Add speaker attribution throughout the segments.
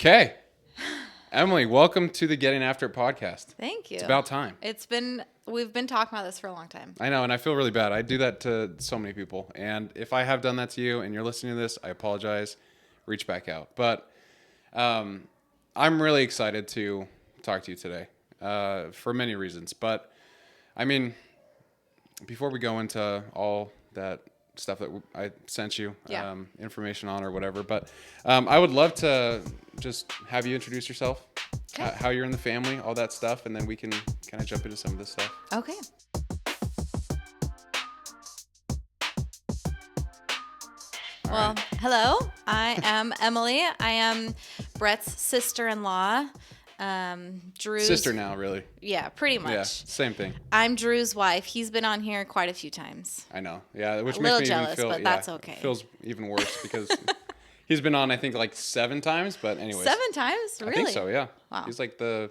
Speaker 1: Okay. Emeli, welcome to the Getting After It podcast.
Speaker 2: Thank you.
Speaker 1: It's about time.
Speaker 2: We've been talking about this for a long time.
Speaker 1: I know, and I feel really bad. I do that to so many people. And if I have done that to you and you're listening to this, I apologize. Reach back out. But I'm really excited to talk to you today for many reasons. But, I mean, before we go into all that stuff that I sent you information on or whatever, but I would love to just have you introduce yourself, how you're in the family, all that stuff, and then we can kind of jump into some of this stuff.
Speaker 2: Okay. Well, hello. I am Emeli. I am Brett's sister-in-law. Drew's
Speaker 1: Sister now, really.
Speaker 2: Yeah, pretty much.
Speaker 1: Yeah, same thing.
Speaker 2: I'm Drew's wife. He's been on here quite a few times.
Speaker 1: I know. Yeah, which
Speaker 2: A
Speaker 1: makes
Speaker 2: little
Speaker 1: me
Speaker 2: jealous,
Speaker 1: even feel,
Speaker 2: but that's okay.
Speaker 1: It feels even worse because he's been on, I think, like 7 times, but anyways.
Speaker 2: 7 times? Really?
Speaker 1: I think so, yeah.
Speaker 2: Wow.
Speaker 1: He's like the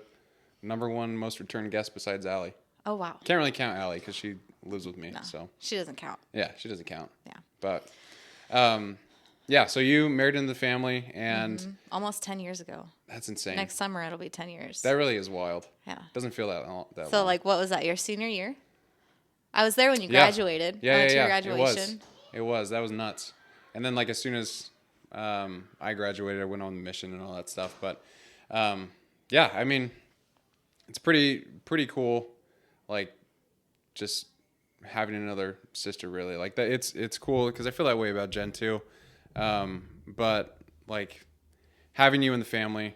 Speaker 1: number one most returned guest besides Allie.
Speaker 2: Oh, wow.
Speaker 1: Can't really count Allie because she lives with me.
Speaker 2: No,
Speaker 1: so
Speaker 2: she doesn't count.
Speaker 1: Yeah, she doesn't count.
Speaker 2: Yeah.
Speaker 1: But, yeah, so you married into the family and...
Speaker 2: Almost 10 years ago.
Speaker 1: That's insane.
Speaker 2: Next summer, it'll be 10 years.
Speaker 1: That really is wild.
Speaker 2: Yeah.
Speaker 1: Doesn't feel that long.
Speaker 2: So, like, what was that, your senior year? I was there when you graduated.
Speaker 1: Yeah,
Speaker 2: I went to your
Speaker 1: It
Speaker 2: graduation.
Speaker 1: was. That was nuts. And then, like, as soon as I graduated, I went on the mission and all that stuff. But, yeah, I mean, it's pretty cool, like, just having another sister, really. Like, that. It's cool because I feel that way about Jen, too. But, like, having you in the family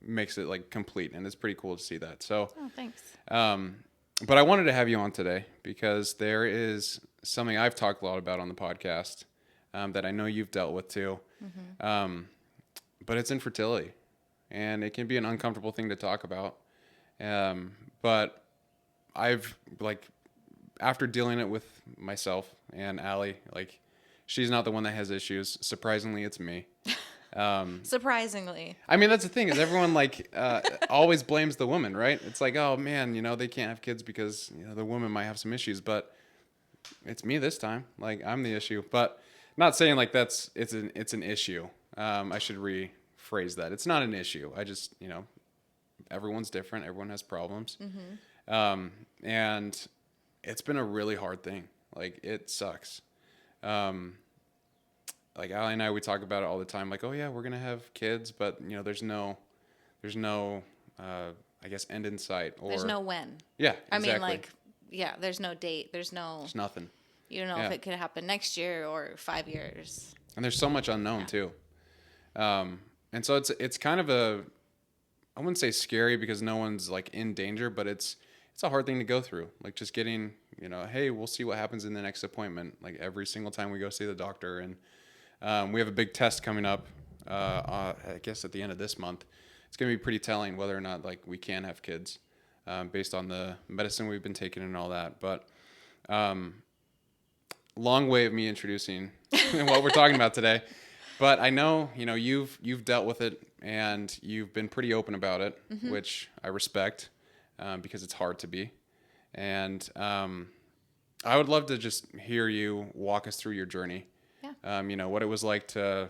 Speaker 1: makes it, like, complete, and it's pretty cool to see that. So,
Speaker 2: Oh, thanks.
Speaker 1: but I wanted to have you on today because there is something I've talked a lot about on the podcast that I know you've dealt with too. Mm-hmm. But it's infertility, and it can be an uncomfortable thing to talk about. But I've, like, after dealing it with myself and Allie, like, she's not the one that has issues. Surprisingly, it's me.
Speaker 2: Surprisingly.
Speaker 1: I mean, that's the thing is everyone, like, always blames the woman, right? It's like, oh man, they can't have kids because, the woman might have some issues, but it's me this time. Like, I'm the issue, but not saying like it's an issue. I should rephrase that. It's not an issue. I just, everyone's different. Everyone has problems. Mm-hmm. And it's been a really hard thing. Like, it sucks. Like, Allie and I, we talk about it all the time. Like, oh yeah, we're gonna have kids, but there's no, I guess, end in sight. Or
Speaker 2: there's no when.
Speaker 1: Yeah, exactly.
Speaker 2: I mean, like, yeah, there's no date. There's
Speaker 1: nothing.
Speaker 2: You don't know if it could happen next year or 5 years.
Speaker 1: And there's so much unknown too. And so it's kind of I wouldn't say scary because no one's, like, in danger, but it's a hard thing to go through. Like, just getting, hey, we'll see what happens in the next appointment. Like, every single time we go see the doctor, and we have a big test coming up, I guess at the end of this month. It's going to be pretty telling whether or not, like, we can have kids based on the medicine we've been taking and all that. But long way of me introducing what we're talking about today. But I know, you've dealt with it and you've been pretty open about it, mm-hmm. which I respect because it's hard to be. And I would love to just hear you walk us through your journey. Yeah. What it was like to,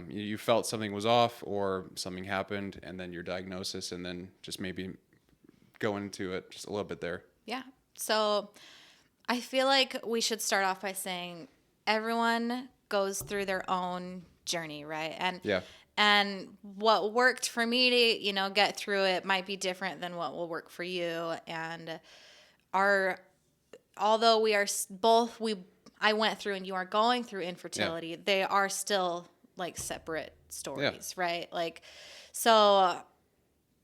Speaker 1: you felt something was off or something happened, and then your diagnosis, and then just maybe go into it just a little bit there.
Speaker 2: Yeah. So I feel like we should start off by saying everyone goes through their own journey, right? And what worked for me to, get through it might be different than what will work for you. And although we are both, I went through and you are going through infertility, they are still, like, separate stories, right? Like, so,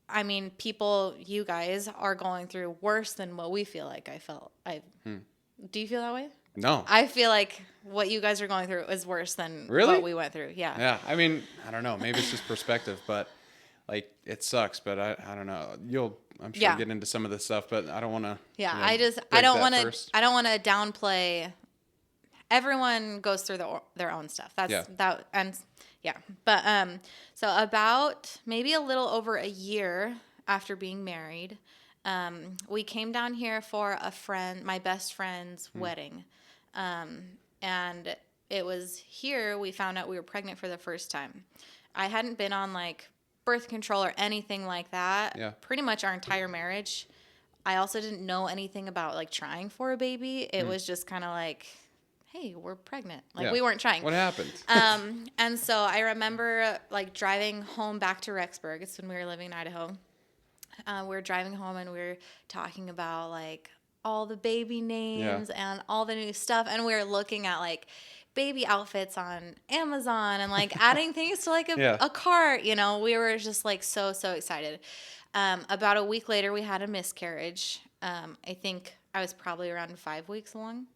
Speaker 2: I mean, you guys are going through worse than what we feel like I felt. Do you feel that way?
Speaker 1: No.
Speaker 2: I feel like what you guys are going through is worse than what we went through. Yeah.
Speaker 1: Yeah. I mean, I don't know. Maybe it's just perspective, but, like, it sucks, but I don't know. I'm sure get into some of this stuff, but I don't want to.
Speaker 2: Yeah. I don't want to downplay. Everyone goes through their own stuff. But so about maybe a little over a year after being married, we came down here for my best friend's wedding. And it was here we found out we were pregnant for the first time. I hadn't been on, like, birth control or anything like that.
Speaker 1: Yeah.
Speaker 2: Pretty much our entire marriage. I also didn't know anything about like trying for a baby. It was just kind of like, hey, we're pregnant. Like we weren't trying.
Speaker 1: What happened?
Speaker 2: And so I remember like driving home back to Rexburg. It's when we were living in Idaho. We were driving home and we were talking about like all the baby names and all the new stuff. And we were looking at like baby outfits on Amazon and like adding things to like a cart. You know, we were just like so excited. About a week later, we had a miscarriage. I think I was probably around 5 weeks along.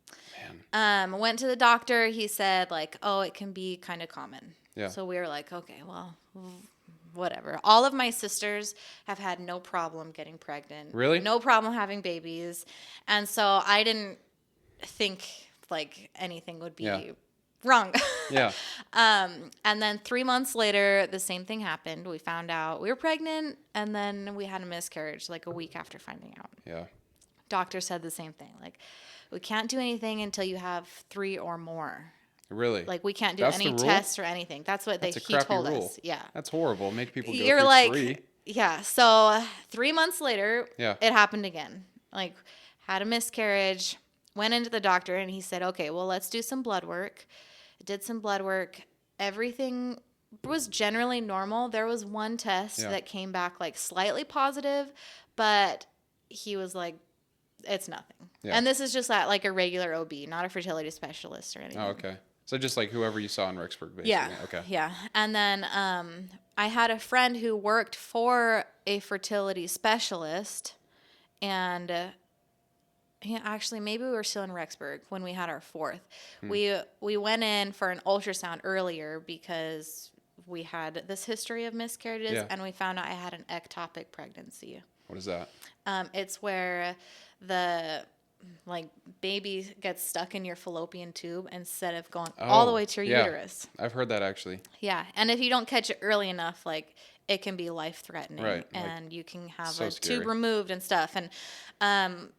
Speaker 2: Man. Went to the doctor. He said like, oh, it can be kind of common. Yeah. So we were like, okay, well, whatever. All of my sisters have had no problem getting pregnant.
Speaker 1: Really?
Speaker 2: No problem having babies. And so I didn't think like anything would be wrong.
Speaker 1: Yeah.
Speaker 2: And then 3 months later, the same thing happened. We found out we were pregnant, and then we had a miscarriage like a week after finding out.
Speaker 1: Yeah.
Speaker 2: Doctor said the same thing. Like, we can't do anything until you have 3 or more.
Speaker 1: Really?
Speaker 2: Like, we can't do any tests or anything. That's what he told us. Yeah.
Speaker 1: That's horrible. Make people go
Speaker 2: You're
Speaker 1: through
Speaker 2: like,
Speaker 1: 3.
Speaker 2: Yeah. So 3 months later, it happened again. Like, had a miscarriage, went into the doctor, and he said, okay, well, let's do some blood work. Did some blood work. Everything was generally normal. There was one test that came back like slightly positive, but he was like, it's nothing. Yeah. And this is just like a regular OB, not a fertility specialist or anything.
Speaker 1: Oh, okay. So just like whoever you saw in Rexburg, basically.
Speaker 2: Yeah.
Speaker 1: Okay.
Speaker 2: Yeah. And then I had a friend who worked for a fertility specialist, and actually, maybe we were still in Rexburg when we had our 4th. We went in for an ultrasound earlier because we had this history of miscarriages, and we found out I had an ectopic pregnancy.
Speaker 1: What is that?
Speaker 2: It's where the baby gets stuck in your fallopian tube instead of going all the way to your uterus.
Speaker 1: I've heard that actually.
Speaker 2: Yeah, and if you don't catch it early enough, like it can be life-threatening,
Speaker 1: right?
Speaker 2: And
Speaker 1: like,
Speaker 2: you can have
Speaker 1: so
Speaker 2: a
Speaker 1: scary.
Speaker 2: tube removed and stuff. And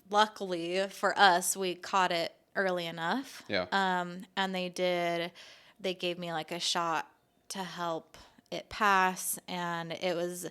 Speaker 2: luckily for us, we caught it early enough.
Speaker 1: Yeah.
Speaker 2: And they gave me like a shot to help it pass, and it was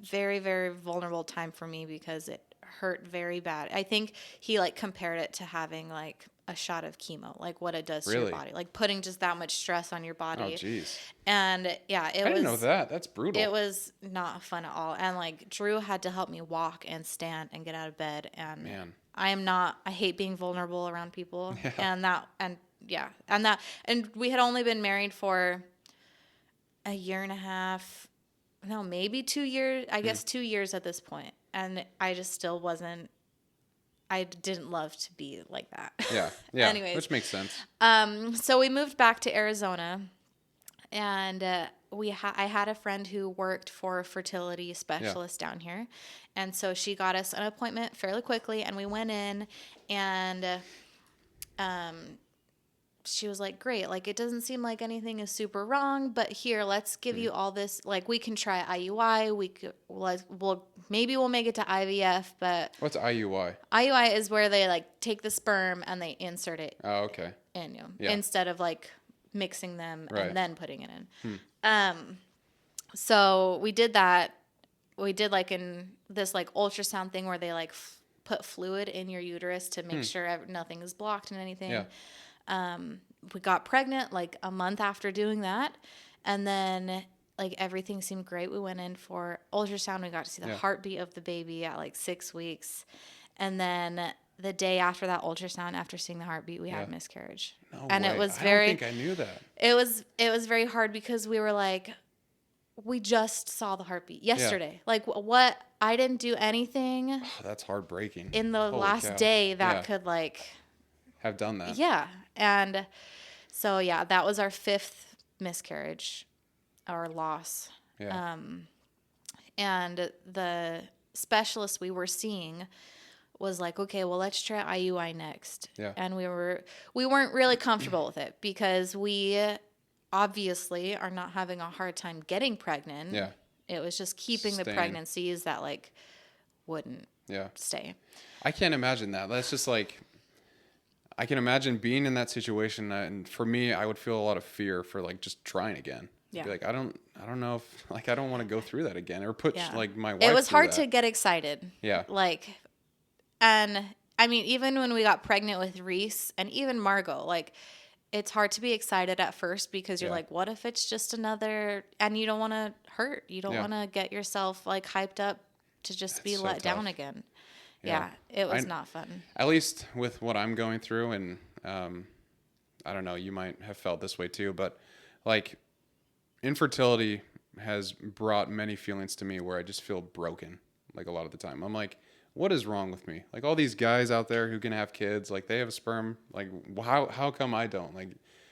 Speaker 2: very, very vulnerable time for me because it hurt very bad. I think he like compared it to having like a shot of chemo, like what it does to your body, like putting just that much stress on your body.
Speaker 1: Oh, jeez.
Speaker 2: And I
Speaker 1: didn't know that. That's brutal.
Speaker 2: It was not fun at all. And like Drew had to help me walk and stand and get out of bed. And
Speaker 1: man,
Speaker 2: I hate being vulnerable around people. Yeah. And we had only been married for a year and a half. No, maybe 2 years. I guess 2 years at this point. And I just still wasn't. I didn't love to be like that.
Speaker 1: Yeah. Yeah.
Speaker 2: Anyways,
Speaker 1: which makes sense.
Speaker 2: So we moved back to Arizona, and I had a friend who worked for a fertility specialist down here, and so she got us an appointment fairly quickly, and we went in, and she was like, great, like it doesn't seem like anything is super wrong, but here, let's give you all this, like we can try IUI, maybe we'll make it to IVF, but
Speaker 1: what's IUI?
Speaker 2: IUI is where they like take the sperm and they insert it in you instead of like mixing them and then putting it in. So we did that. We did like in this like ultrasound thing where they like put fluid in your uterus to make sure nothing is blocked and anything. Yeah. We got pregnant like a month after doing that, and then like everything seemed great. We went in for ultrasound. We got to see the heartbeat of the baby at like 6 weeks, and then the day after that ultrasound, after seeing the heartbeat, we had a miscarriage.
Speaker 1: No
Speaker 2: and
Speaker 1: way.
Speaker 2: It was
Speaker 1: I
Speaker 2: very.
Speaker 1: don't think I knew that.
Speaker 2: It was very hard because we were like, we just saw the heartbeat yesterday. Yeah. Like what? I didn't do anything.
Speaker 1: Oh, that's heartbreaking.
Speaker 2: In the last day that could like
Speaker 1: have done that.
Speaker 2: Yeah. And so, that was our 5th miscarriage or loss. Yeah. And the specialist we were seeing was like, okay, well, let's try IUI next. Yeah. And we weren't really comfortable with it because we obviously are not having a hard time getting pregnant. Yeah. It was just keeping the pregnancies that like wouldn't stay.
Speaker 1: I can't imagine that. That's just like, I can imagine being in that situation, and for me, I would feel a lot of fear for like just trying again. Yeah. Be like, I don't I don't know if like I don't want to go through that again or put
Speaker 2: Yeah.
Speaker 1: like my wife.
Speaker 2: It was
Speaker 1: through
Speaker 2: hard
Speaker 1: that.
Speaker 2: to get excited.
Speaker 1: Yeah.
Speaker 2: Like, and I mean, even when we got pregnant with Reese and even Margot, like, it's hard to be excited at first because you're
Speaker 1: Yeah.
Speaker 2: like, what if it's just another, and you don't want to hurt. You don't
Speaker 1: Yeah.
Speaker 2: want to get yourself like hyped up to just
Speaker 1: It's
Speaker 2: be
Speaker 1: so
Speaker 2: let
Speaker 1: tough.
Speaker 2: down again.
Speaker 1: Yeah.
Speaker 2: Yeah, it was not fun.
Speaker 1: At least with what I'm going through, and I don't know, you might have felt this way too, but like infertility has brought many feelings to me where I just feel broken. Like a lot of the time, I'm like, what is wrong with me? Like all these guys out there who can have kids, like they have sperm. Like how come I don't? Like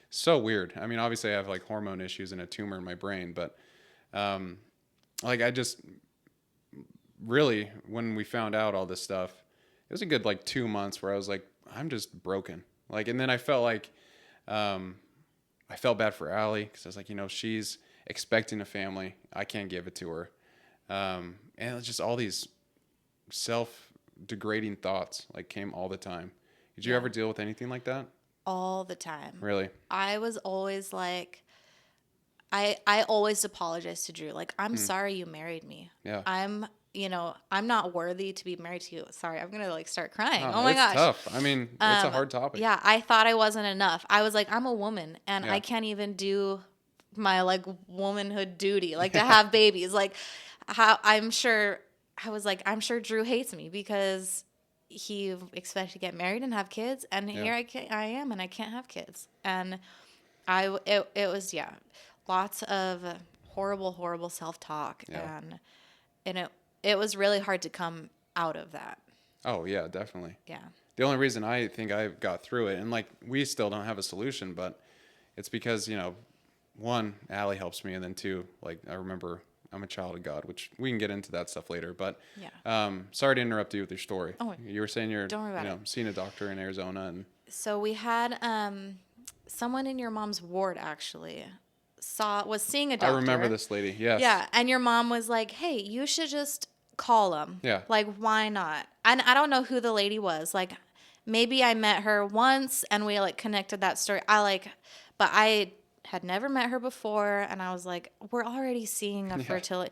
Speaker 1: so weird. I mean, obviously I have like hormone issues and a tumor in my brain, but um, like I just really when we found out all this stuff, it was a good like 2 months where I was like, I'm just broken. Like, and then I felt like um, I felt bad for Allie because I was like, she's expecting a family. I can't give it to her. And it's just all these self-degrading thoughts like came all the time. Did you
Speaker 2: Yeah.
Speaker 1: ever deal with anything like that?
Speaker 2: All the time.
Speaker 1: Really?
Speaker 2: I was always like, I always apologized to Drew. Like, I'm sorry you married me.
Speaker 1: Yeah.
Speaker 2: I'm not worthy to be married to you. Sorry, I'm gonna like start crying. Oh my
Speaker 1: it's
Speaker 2: gosh.
Speaker 1: tough. I mean, it's a hard topic.
Speaker 2: Yeah, I thought I wasn't enough. I was like, I'm a woman and
Speaker 1: Yeah.
Speaker 2: I can't even do my like womanhood duty, like to have babies. Like how I'm sure I'm sure Drew hates me because he expects to get married and have kids, and
Speaker 1: Yeah.
Speaker 2: here I am and I can't have kids. And it was lots of horrible self-talk,
Speaker 1: Yeah.
Speaker 2: and it was really hard to come out of that.
Speaker 1: Oh yeah, definitely.
Speaker 2: Yeah.
Speaker 1: The only reason I think I got through it, and like we still don't have a solution, but it's because one, Allie helps me, and then two, like I remember I'm a child of God, which we can get into that stuff later. But
Speaker 2: Yeah.
Speaker 1: sorry to interrupt you with your story.
Speaker 2: Oh,
Speaker 1: you were saying you're
Speaker 2: don't worry about it.
Speaker 1: seeing a doctor in Arizona, and
Speaker 2: So we had someone in your mom's ward actually was seeing a
Speaker 1: I
Speaker 2: doctor.
Speaker 1: remember this lady. Yes.
Speaker 2: Yeah, and your mom was like, "Hey, you should just call him."
Speaker 1: Yeah.
Speaker 2: Like, why not? And I don't know who the lady was. Like, maybe I met her once and we like connected that story. But I had never met her before, and I was like, we're already seeing a fertility,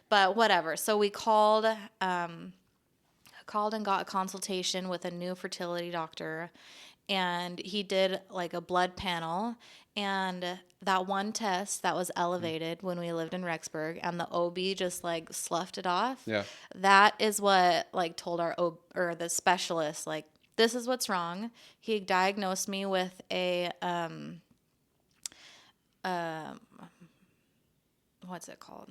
Speaker 2: but whatever. So we called and got a consultation with a new fertility doctor, and he did like a blood panel, and that one test that was elevated when we lived in Rexburg and the OB just like sloughed it off.
Speaker 1: Yeah.
Speaker 2: That is what like told or the specialist, like, this is what's wrong. He diagnosed me with a what's it called?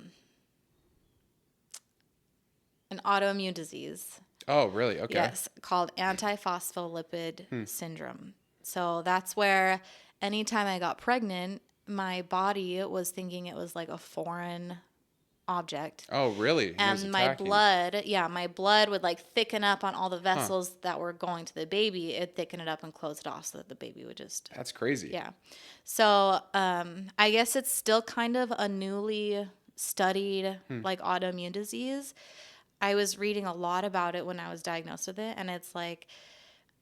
Speaker 2: An autoimmune disease.
Speaker 1: Oh, really? Okay.
Speaker 2: Yes, called antiphospholipid syndrome. So that's where anytime I got pregnant, my body was thinking it was like a foreign object.
Speaker 1: Oh, really? It was
Speaker 2: And my
Speaker 1: attacking.
Speaker 2: my blood would like thicken up on all the vessels that were going to the baby. It'd thicken it up and close it off so that the baby would just.
Speaker 1: That's crazy.
Speaker 2: Yeah. So I guess it's still kind of a newly studied like autoimmune disease. I was reading a lot about it when I was diagnosed with it, and it's like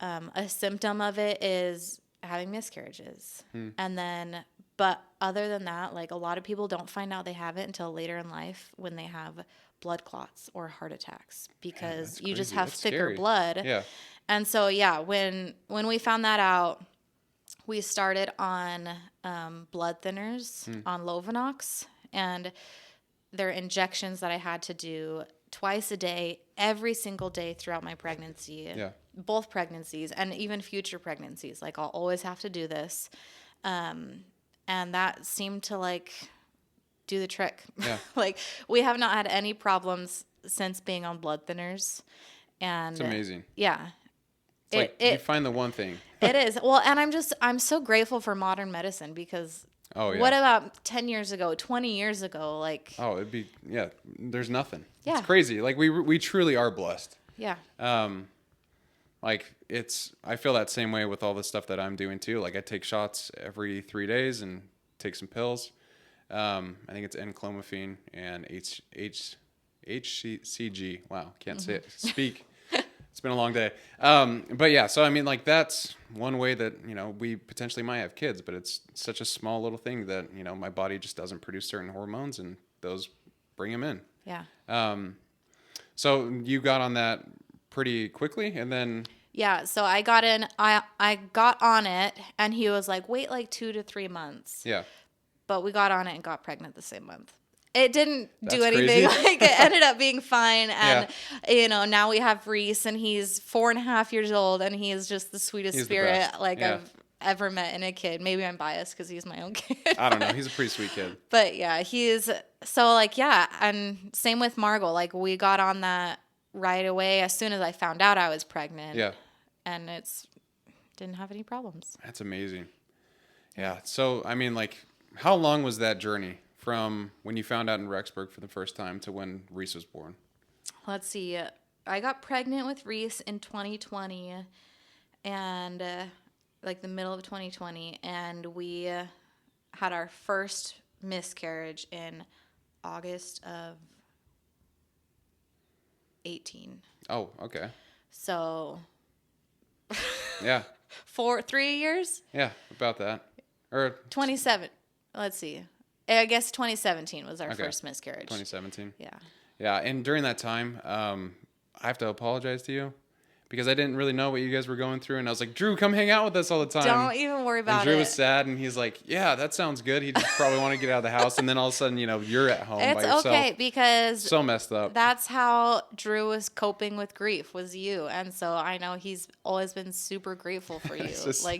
Speaker 2: a symptom of it is having miscarriages. And then, but other than that, like a lot of people don't find out they have it until later in life when they have blood clots or heart attacks because you just
Speaker 1: crazy.
Speaker 2: have
Speaker 1: That's
Speaker 2: thicker
Speaker 1: scary.
Speaker 2: blood.
Speaker 1: Yeah.
Speaker 2: And so, when we found that out, we started on blood thinners, on Lovenox, and they're injections that I had to do twice a day, every single day throughout my pregnancy,
Speaker 1: Yeah.
Speaker 2: both pregnancies and even future pregnancies. Like, I'll always have to do this. And that seemed to like do the trick.
Speaker 1: Yeah.
Speaker 2: Like, we have not had any problems since being on blood thinners. And
Speaker 1: It's amazing.
Speaker 2: Yeah.
Speaker 1: It's like you find the one thing.
Speaker 2: It is. Well, and I'm so grateful for modern medicine because
Speaker 1: Oh, yeah.
Speaker 2: what about 10 years ago, 20 years ago? Like,
Speaker 1: Oh, it'd be, yeah, there's nothing.
Speaker 2: Yeah.
Speaker 1: It's crazy. Like we truly are blessed.
Speaker 2: yeah.
Speaker 1: Like I feel that same way with all the stuff that I'm doing too. Like I take shots every 3 days and take some pills. I think it's enclomiphene and HCG. Wow. Can't say it. Speak. It's been a long day. But yeah, so I mean, like that's one way that, we potentially might have kids, but it's such a small little thing that, my body just doesn't produce certain hormones and those bring them in.
Speaker 2: Yeah.
Speaker 1: So you got on that pretty quickly and then.
Speaker 2: Yeah. So I got in, I got on it and he was like, wait like 2 to 3 months.
Speaker 1: Yeah.
Speaker 2: But we got on it and got pregnant the same month. It didn't do
Speaker 1: That's
Speaker 2: anything.
Speaker 1: crazy.
Speaker 2: Like it ended up being fine. And, now we have Reese and he's 4.5 years old and he is just the sweetest
Speaker 1: He's the
Speaker 2: spirit
Speaker 1: best.
Speaker 2: I've ever met in a kid. Maybe I'm biased because he's my own kid.
Speaker 1: I don't know. He's a pretty sweet kid.
Speaker 2: But yeah, he's so and same with Margot. Like we got on that right away as soon as I found out I was pregnant.
Speaker 1: Yeah.
Speaker 2: And didn't have any problems.
Speaker 1: That's amazing. Yeah. So, I mean, like, how long was that journey from when you found out in Rexburg for the first time to when Reese was born?
Speaker 2: Let's see. I got pregnant with Reese in 2020 and like the middle of 2020. And we had our first miscarriage in August of 18.
Speaker 1: Oh, okay.
Speaker 2: So
Speaker 1: Yeah.
Speaker 2: 3 years?
Speaker 1: Yeah, about that. Or
Speaker 2: 27. Let's see. I guess 2017 was our first miscarriage.
Speaker 1: 2017.
Speaker 2: Yeah.
Speaker 1: Yeah, and during that time, I have to apologize to you because I didn't really know what you guys were going through, and I was like, Drew, come hang out with us all the time.
Speaker 2: Don't even worry about
Speaker 1: and Drew
Speaker 2: it.
Speaker 1: was sad, and he's like, yeah, that sounds good. He just probably want to get out of the house, and then all of a sudden, you're at home by yourself.
Speaker 2: It's okay because
Speaker 1: so messed up.
Speaker 2: That's how Drew was coping with grief, was you. And so I know he's always been super grateful for you,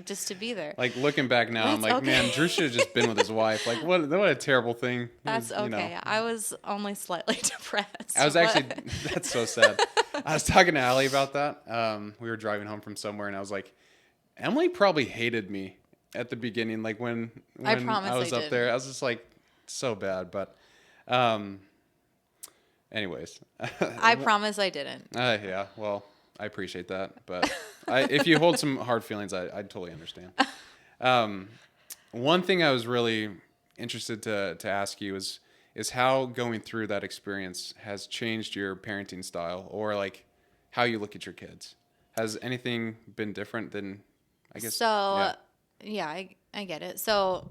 Speaker 2: just to be there.
Speaker 1: Like looking back now, I'm like, man, Drew should have just been with his wife. Like what a terrible thing.
Speaker 2: That's okay. I was only slightly depressed.
Speaker 1: I was actually, that's so sad. I was talking to Allie about that. We were driving home from somewhere, and I was like, Emily probably hated me at the beginning, like when I was up there. I was just like, so bad. But, anyways,
Speaker 2: I promise I didn't.
Speaker 1: Yeah, well, I appreciate that, but if you hold some hard feelings, I totally understand. One thing I was really interested to ask you is how going through that experience has changed your parenting style or like how you look at your kids. Has anything been different than, I guess?
Speaker 2: So, yeah, I get it. So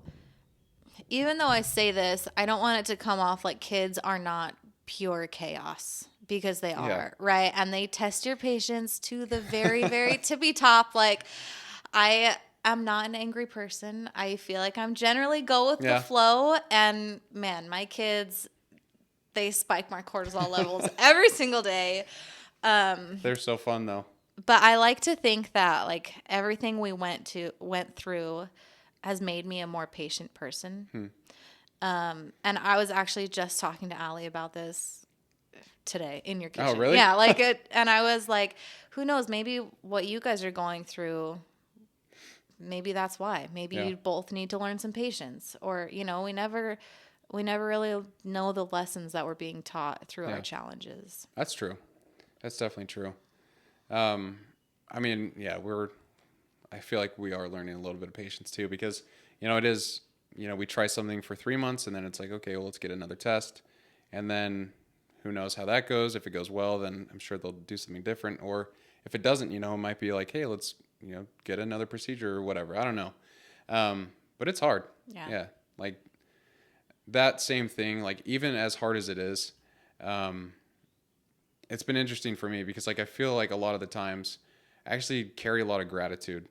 Speaker 2: even though I say this, I don't want it to come off like kids are not pure chaos because they are, right? And they test your patience to the very, very tippy top. Like I'm not an angry person. I feel like I'm generally go with the flow. And man, my kids, they spike my cortisol levels every single day.
Speaker 1: They're so fun though.
Speaker 2: But I like to think that like everything we went through has made me a more patient person. And I was actually just talking to Allie about this today in your kitchen.
Speaker 1: Oh, really?
Speaker 2: Yeah, and I was like, who knows, maybe what you guys are going through, maybe that's why. Maybe you both need to learn some patience. Or, we never really know the lessons that we're being taught through our challenges.
Speaker 1: That's true. That's definitely true. I mean, I feel like we are learning a little bit of patience too, because, it is, we try something for 3 months and then it's like, okay, well, let's get another test. And then who knows how that goes. If it goes well, then I'm sure they'll do something different. Or if it doesn't, it might be like, hey, let's, get another procedure or whatever. I don't know. But it's hard. Yeah. Like that same thing, like even as hard as it is, it's been interesting for me because like I feel like a lot of the times I actually carry a lot of gratitude.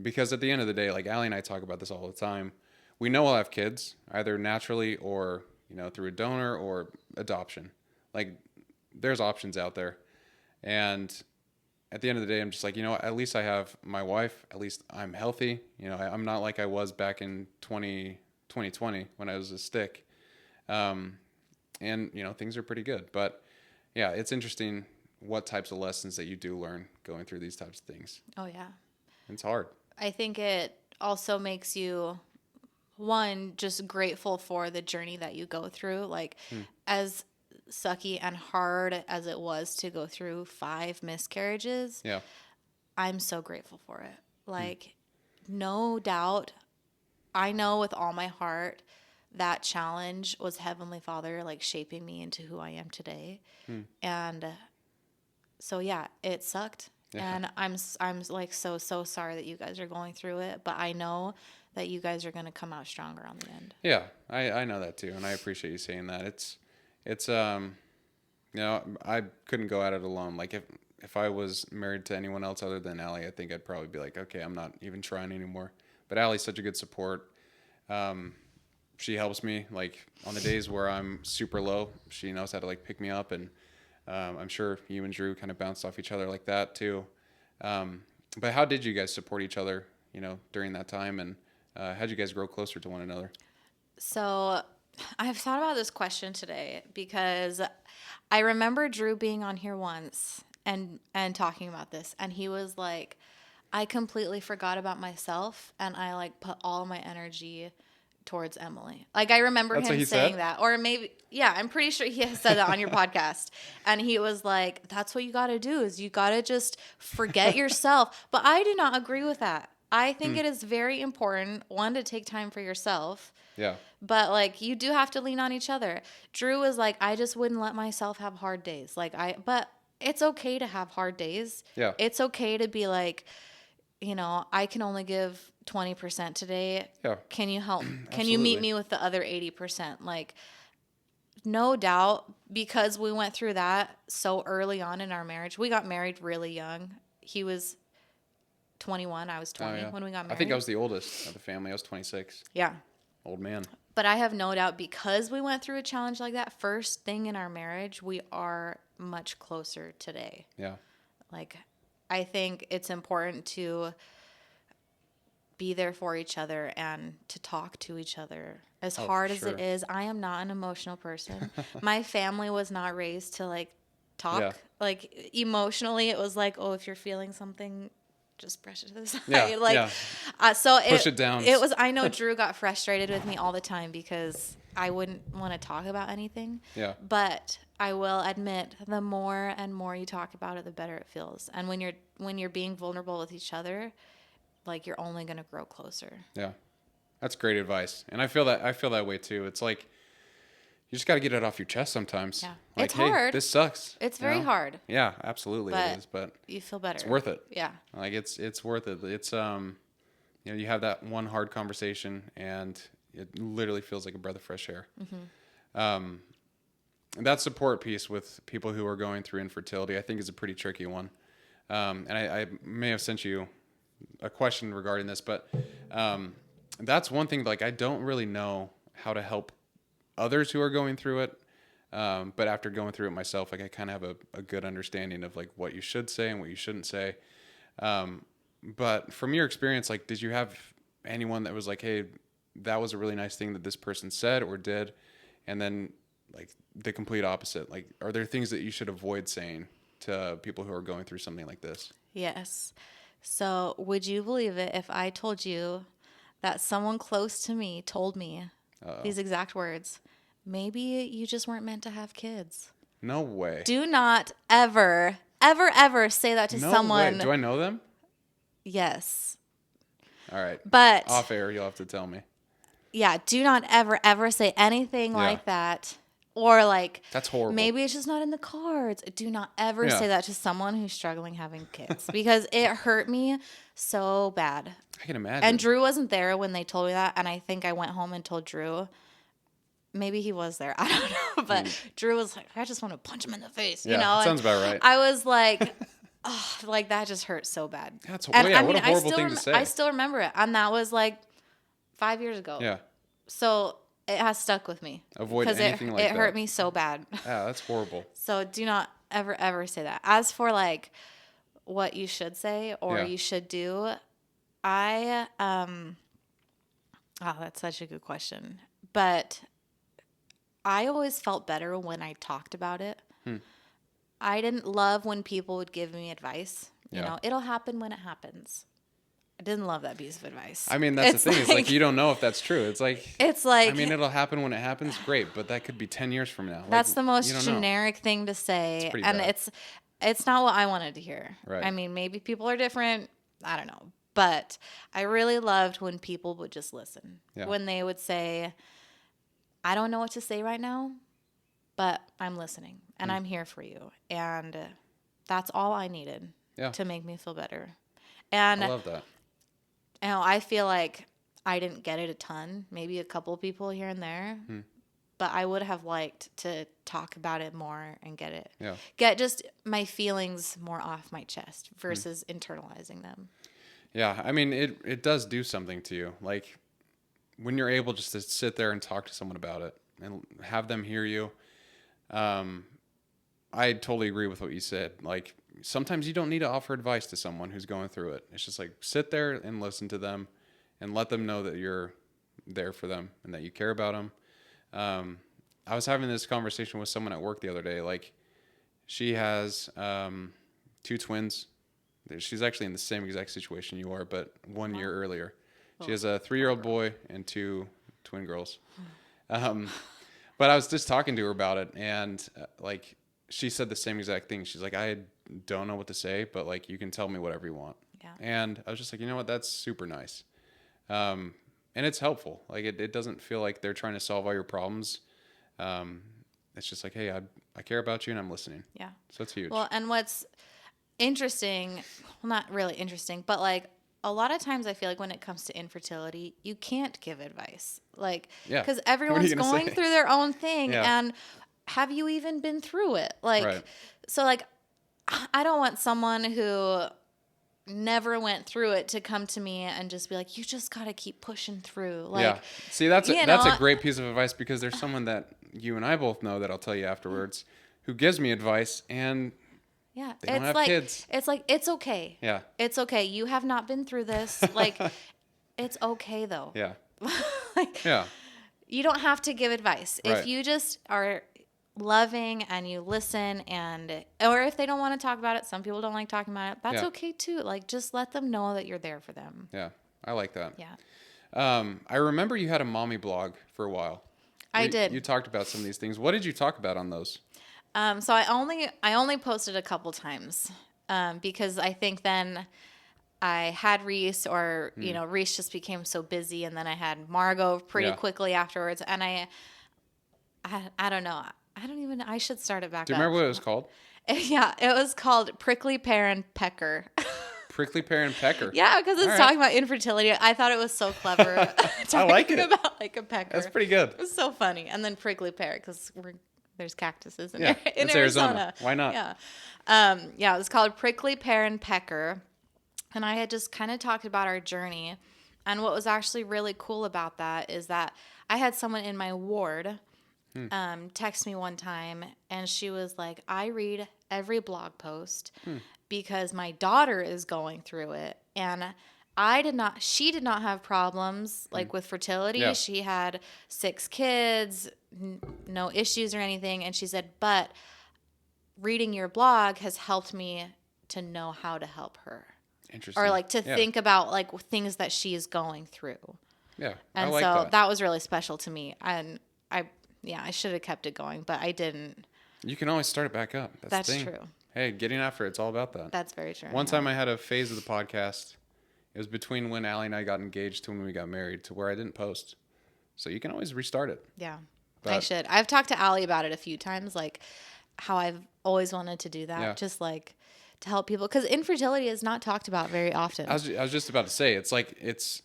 Speaker 1: Because at the end of the day, like Allie and I talk about this all the time. We know we'll have kids either naturally or, through a donor or adoption. Like there's options out there. And at the end of the day, I'm just like, at least I have my wife, at least I'm healthy. I'm not like I was back in 2020 when I was a stick. And, things are pretty good, but yeah, it's interesting what types of lessons that you do learn going through these types of things.
Speaker 2: Oh, yeah.
Speaker 1: It's hard.
Speaker 2: I think it also makes you, one, just grateful for the journey that you go through. Like, as sucky and hard as it was to go through 5 miscarriages, I'm so grateful for it. Like, no doubt, I know with all my heart that challenge was Heavenly Father, like, shaping me into who I am today. And So yeah, it sucked.
Speaker 1: Yeah.
Speaker 2: And I'm like so sorry that you guys are going through it, but I know that you guys are going to come out stronger on the end.
Speaker 1: Yeah, I know that too, and I appreciate you saying that. It's you know, I couldn't go at it alone. Like if I was married to anyone else other than Allie, I think I'd probably be like, okay, I'm not even trying anymore. But Allie's such a good support. Um, she helps me like on the days where I'm super low. She knows how to like pick me up, and I'm sure you and Drew kind of bounced off each other like that too. But how did you guys support each other, you know, during that time, and how did you guys grow closer to one another?
Speaker 2: So I've thought about this question today because I remember Drew being on here once and talking about this, and he was like, I completely forgot about myself and I like put all my energy towards Emily. Like I remember
Speaker 1: That's what
Speaker 2: him
Speaker 1: he
Speaker 2: saying
Speaker 1: said?
Speaker 2: that, or maybe yeah, I'm pretty sure he has said that on your podcast. And he was like, "That's what you got to do is you got to just forget yourself." But I do not agree with that. I think it is very important one to take time for yourself.
Speaker 1: Yeah.
Speaker 2: But like you do have to lean on each other. Drew was like, I just wouldn't let myself have hard days. But it's okay to have hard days.
Speaker 1: Yeah.
Speaker 2: It's okay to be like, I can only give 20% today.
Speaker 1: Yeah.
Speaker 2: Can you help? Can you meet
Speaker 1: Absolutely.
Speaker 2: me with the other 80%? Like, no doubt, because we went through that so early on in our marriage. We got married really young. He was 21. I was
Speaker 1: Oh
Speaker 2: 20
Speaker 1: yeah.
Speaker 2: when we got
Speaker 1: I
Speaker 2: married.
Speaker 1: think I was the oldest of the family. I was 26.
Speaker 2: Yeah.
Speaker 1: Old man.
Speaker 2: But I have no doubt because we went through a challenge like that, first thing in our marriage, we are much closer today.
Speaker 1: Yeah.
Speaker 2: Like, I think it's important to be there for each other and to talk to each other. As
Speaker 1: Oh,
Speaker 2: hard
Speaker 1: for
Speaker 2: as it
Speaker 1: sure.
Speaker 2: is, I am not an emotional person. My family was not raised to like talk.
Speaker 1: Yeah.
Speaker 2: Like emotionally, it was like, oh, if you're feeling something, just brush it to the side.
Speaker 1: Yeah.
Speaker 2: Like,
Speaker 1: Yeah.
Speaker 2: so
Speaker 1: Push it down.
Speaker 2: It was. I know Drew got frustrated with me all the time because I wouldn't want to talk about anything.
Speaker 1: Yeah.
Speaker 2: But I will admit, the more and more you talk about it, the better it feels. And when you're being vulnerable with each other, like you're only going to grow closer.
Speaker 1: Yeah. That's great advice. And I feel that way too. It's like you just got to get it off your chest sometimes.
Speaker 2: Yeah.
Speaker 1: Like,
Speaker 2: It's
Speaker 1: hey,
Speaker 2: hard.
Speaker 1: this sucks.
Speaker 2: It's
Speaker 1: you
Speaker 2: very
Speaker 1: know?
Speaker 2: hard,
Speaker 1: Yeah, absolutely
Speaker 2: but
Speaker 1: it is, but
Speaker 2: you feel better.
Speaker 1: it's worth it.
Speaker 2: Yeah.
Speaker 1: Like it's worth it. It's you know, you have that one hard conversation and it literally feels like a breath of fresh air. And that support piece with people who are going through infertility, I think is a pretty tricky one. And I may have sent you a question regarding this, but that's one thing. Like I don't really know how to help others who are going through it. But after going through it myself, like I kind of have a good understanding of like what you should say and what you shouldn't say. But from your experience, like, did you have anyone that was like, hey, that was a really nice thing that this person said or did, and then like the complete opposite? Like, are there things that you should avoid saying to people who are going through something like this?
Speaker 2: Yes. So, would you believe it if I told you that someone close to me told me
Speaker 1: Uh-oh.
Speaker 2: these exact words? Maybe you just weren't meant to have kids.
Speaker 1: No way.
Speaker 2: Do not ever, ever, ever say that to
Speaker 1: No
Speaker 2: someone.
Speaker 1: way. Do I know them?
Speaker 2: Yes.
Speaker 1: All right.
Speaker 2: But
Speaker 1: Off air, you'll have to tell me.
Speaker 2: yeah, do not ever, ever say anything
Speaker 1: Yeah.
Speaker 2: like that. Or like,
Speaker 1: That's horrible.
Speaker 2: maybe it's just not in the cards. Do not ever
Speaker 1: Yeah.
Speaker 2: say that to someone who's struggling having kids because it hurt me so bad.
Speaker 1: I can imagine.
Speaker 2: And Drew wasn't there when they told me that. And I think I went home and told Drew. Maybe he was there. I don't know. But Drew was like, I just want to punch him in the face.
Speaker 1: Yeah,
Speaker 2: you know?
Speaker 1: sounds about right.
Speaker 2: I was like, oh, like that just hurt so bad.
Speaker 1: That's
Speaker 2: And
Speaker 1: yeah, what a horrible thing to say.
Speaker 2: I still remember it. And that was like 5 years ago.
Speaker 1: Yeah.
Speaker 2: So it has stuck with me.
Speaker 1: Avoid
Speaker 2: because
Speaker 1: anything like
Speaker 2: it
Speaker 1: that.
Speaker 2: hurt me so bad.
Speaker 1: Yeah, that's horrible.
Speaker 2: So do not ever, ever say that. As for like what you should say or
Speaker 1: Yeah.
Speaker 2: you should do, that's such a good question. But I always felt better when I talked about it. I didn't love when people would give me advice. You
Speaker 1: Yeah.
Speaker 2: know, it'll happen when it happens. I didn't love that piece of advice.
Speaker 1: I mean, that's the thing. It's like you don't know if that's true. It's like I mean, it'll happen when it happens. Great, but that could be 10 years from now. Like,
Speaker 2: that's the most
Speaker 1: you don't know.
Speaker 2: generic thing to say,
Speaker 1: pretty
Speaker 2: and
Speaker 1: bad.
Speaker 2: it's not what I wanted to hear.
Speaker 1: Right.
Speaker 2: I mean, maybe people are different. I don't know, but I really loved when people would just listen.
Speaker 1: Yeah.
Speaker 2: When they would say, "I don't know what to say right now, but I'm listening and I'm here for you." And that's all I needed
Speaker 1: Yeah.
Speaker 2: to make me feel better. And
Speaker 1: I love that.
Speaker 2: I feel like I didn't get it a ton, maybe a couple of people here and there, but I would have liked to talk about it more and get just my feelings more off my chest versus internalizing them.
Speaker 1: Yeah. I mean, it does do something to you. Like when you're able just to sit there and talk to someone about it and have them hear you. I totally agree with what you said. Like sometimes you don't need to offer advice to someone who's going through it. It's just like sit there and listen to them and let them know that you're there for them and that you care about them. I was having this conversation with someone at work the other day. Like she has 2 twins. She's actually in the same exact situation you are, but 1 year earlier. She has a 3-year-old boy and 2 twin girls. But I was just talking to her about it, and like she said the same exact thing. She's like, I don't know what to say, but like you can tell me whatever you want.
Speaker 2: Yeah.
Speaker 1: And I was just like, you know what? That's super nice. And it's helpful. Like it doesn't feel like they're trying to solve all your problems. It's just like, hey, I care about you and I'm listening.
Speaker 2: Yeah.
Speaker 1: So it's huge.
Speaker 2: Well, and what's interesting, well, not really interesting, but like a lot of times I feel like when it comes to infertility, you can't give advice. Like, because everyone's going through their own thing.
Speaker 1: Yeah.
Speaker 2: And have you even been through it? Like,
Speaker 1: Right.
Speaker 2: so like, I don't want someone who never went through it to come to me and just be like, you just got to keep pushing through. Like,
Speaker 1: yeah. See, that's a great piece of advice because there's someone that you and I both know that I'll tell you afterwards who gives me advice and
Speaker 2: yeah,
Speaker 1: they don't have kids.
Speaker 2: It's like, it's okay.
Speaker 1: Yeah.
Speaker 2: It's okay. You have not been through this. Like, it's okay though.
Speaker 1: Yeah.
Speaker 2: Like,
Speaker 1: Yeah.
Speaker 2: you don't have to give advice.
Speaker 1: Right.
Speaker 2: If you just are loving and you listen or if they don't want to talk about it, some people don't like talking about it. That's okay too. Like, just let them know that you're there for them.
Speaker 1: Yeah. I like that.
Speaker 2: Yeah.
Speaker 1: I remember you had a mommy blog for a while.
Speaker 2: I did.
Speaker 1: You talked about some of these things. What did you talk about on those?
Speaker 2: So I only posted a couple times because I think then I had Reese or, Reese just became so busy. And then I had Margot pretty quickly afterwards. And I don't know. I should start it back up.
Speaker 1: Do you remember what it was called?
Speaker 2: Yeah, it was called Prickly Pear and Pecker.
Speaker 1: Prickly Pear and Pecker.
Speaker 2: Yeah, because it's talking about infertility. I thought it was so clever.
Speaker 1: I like it.
Speaker 2: About like a pecker.
Speaker 1: That's pretty good.
Speaker 2: It was so funny. And then prickly pear because there's cactuses in
Speaker 1: it's Arizona. Why not?
Speaker 2: Yeah. It was called Prickly Pear and Pecker. And I had just kind of talked about our journey. And what was actually really cool about that is that I had someone in my ward text me one time, and she was like, I read every blog post because my daughter is going through it. And she did not have problems like with fertility.
Speaker 1: Yeah.
Speaker 2: She had 6 kids, no issues or anything. And she said, but reading your blog has helped me to know how to help her.
Speaker 1: Interesting.
Speaker 2: Or like to think about like things that she is going through.
Speaker 1: Yeah.
Speaker 2: And
Speaker 1: I like
Speaker 2: so that was really special to me. And I should have kept it going, but I didn't.
Speaker 1: You can always start it back up. That's the thing.
Speaker 2: True.
Speaker 1: Hey, getting after it's all about that.
Speaker 2: That's very true.
Speaker 1: One time I had a phase of the podcast. It was between when Allie and I got engaged to when we got married to where I didn't post. So you can always restart it.
Speaker 2: Yeah, I should. I've talked to Allie about it a few times, like how I've always wanted to do that, just like to help people. Because infertility is not talked about very often.
Speaker 1: I was just about to say, it's like it's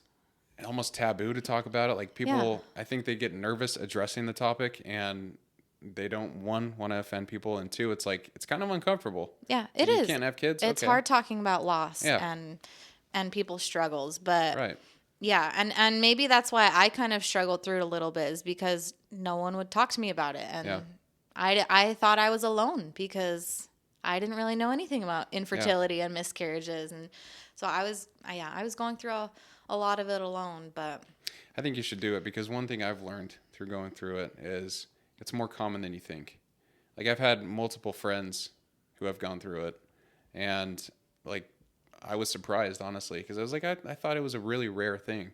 Speaker 1: almost taboo to talk about it. Like people, I think they get nervous addressing the topic and they don't, one, want to offend people, and 2, it's like it's kind of uncomfortable.
Speaker 2: Yeah, it is.
Speaker 1: You can't have kids.
Speaker 2: It's hard talking about loss and people's struggles, but yeah, and maybe that's why I kind of struggled through it a little bit, is because no one would talk to me about it, and I thought I was alone because I didn't really know anything about infertility and miscarriages, and so I was going through a lot of it alone. But
Speaker 1: I think you should do it, because one thing I've learned through going through it is it's more common than you think. Like I've had multiple friends who have gone through it, and like I was surprised, honestly, because I was like, I thought it was a really rare thing,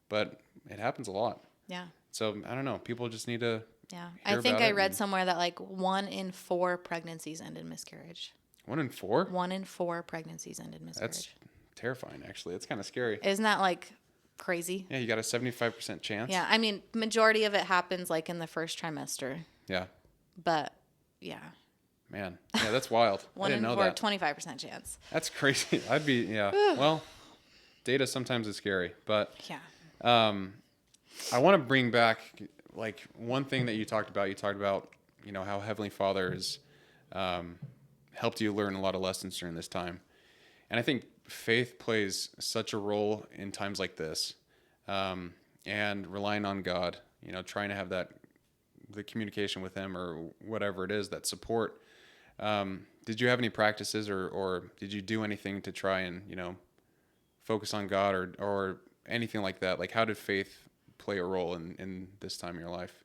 Speaker 1: but it happens a lot. Yeah. So I don't know. People just need to.
Speaker 2: Yeah. I think I read somewhere that like 1 in 4 pregnancies end in miscarriage.
Speaker 1: 1 in 4?
Speaker 2: 1 in 4 pregnancies end in miscarriage.
Speaker 1: That's terrifying, actually. It's kind of scary.
Speaker 2: Isn't that like crazy?
Speaker 1: Yeah, you got a 75% chance.
Speaker 2: Yeah. I mean, majority of it happens like in the first trimester.
Speaker 1: Yeah.
Speaker 2: But yeah.
Speaker 1: Man, yeah, that's wild. I
Speaker 2: One
Speaker 1: didn't
Speaker 2: in
Speaker 1: know
Speaker 2: four,
Speaker 1: that.
Speaker 2: 25% chance.
Speaker 1: That's crazy. I'd be, yeah. Well, data sometimes is scary, but
Speaker 2: Yeah.
Speaker 1: um, I want to bring back like one thing that you talked about. You talked about, how Heavenly Father has um, helped you learn a lot of lessons during this time. And I think faith plays such a role in times like this, and relying on God, trying to have the communication with Him or whatever it is, that support. Did you have any practices or did you do anything to try and, focus on God or anything like that? Like, how did faith play a role in this time in your life?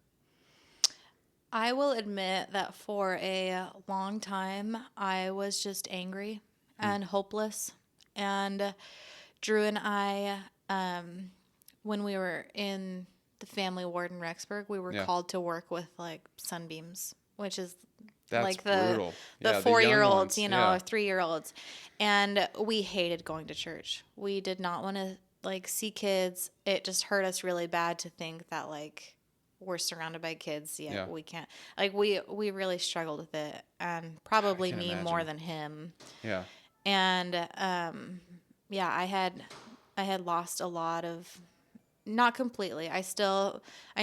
Speaker 2: I will admit that for a long time, I was just angry and hopeless. And Drew and I, when we were in the family ward in Rexburg, we were
Speaker 1: Yeah.
Speaker 2: called to work with like sunbeams, which is
Speaker 1: That's
Speaker 2: like
Speaker 1: brutal.
Speaker 2: the
Speaker 1: Yeah, the young
Speaker 2: 4-year-olds,
Speaker 1: ones.
Speaker 2: or
Speaker 1: Yeah.
Speaker 2: 3-year-olds. And we hated going to church. We did not want to like see kids. It just hurt us really bad to think that like we're surrounded by kids, yet
Speaker 1: Yeah.
Speaker 2: we can't. Like we really struggled with it, and
Speaker 1: I
Speaker 2: probably
Speaker 1: can
Speaker 2: me more
Speaker 1: imagine.
Speaker 2: than him.
Speaker 1: Yeah.
Speaker 2: And yeah, I had lost a lot of, not completely. I